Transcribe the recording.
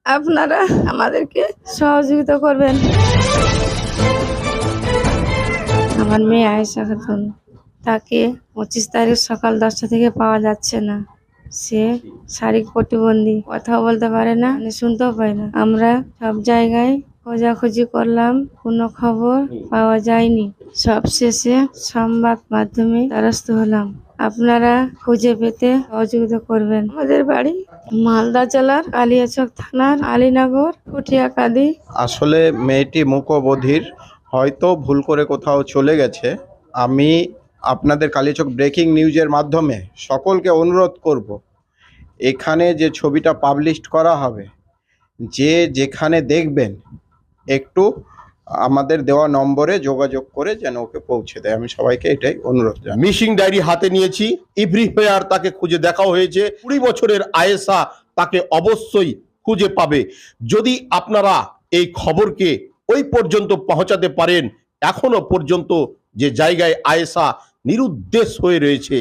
আপনারা আমাদেরকে সহযোগিতা করবেন। আমার মেয়ে আয়েশা খাতুন, তাকে 25 তারিখ সকাল 10টা থেকে পাওয়া যাচ্ছে না। সে শারীরিক প্রতিবন্ধী, কথাও বলতে পারে না, শুনতেও পায় না। আমরা সব জায়গায় খোঁজাখুঁজি করলাম, কোনো খবর পাওয়া যায়নি। সবশেষে সংবাদ মাধ্যমে দ্বারস্থ হলাম। আপনারা খুঁজে পেতে সহযোগিতা করবেন। আমাদের বাড়ি মালদা জেলার কালিয়াচক থানার আলীনগর ফুটিয়াকাদি। আসলে মেয়েটি মুকবধির, হয়তো ভুল করে কোথাও চলে গেছে। আমি আপনাদের কালিয়াচক ব্রেকিং নিউজের মাধ্যমে সকলকে অনুরোধ করব, এখানে যে ছবিটা পাবলিশ করা হবে, যে যেখানে দেখবেন একটু আমাদের দেওয়া নম্বরে যোগাযোগ করে যেন ওকে পৌঁছে দেয়। আমি সবাইকে এটাই অনুরোধ জানাই। মিসিং ডায়েরি হাতে নিয়েছি, এভরিহোয়ার তাকে খুঁজে দেখা হয়েছে। 20 বছরের আয়েশা তাকে অবশ্যই খুঁজে পাবে। যদি আপনারা এই খবরকে ওই পর্যন্ত পৌঁছাতে পারেন, এখনো পর্যন্ত যে জায়গায় আয়েশা নিরুদ্দেশ হয়ে রয়েছে,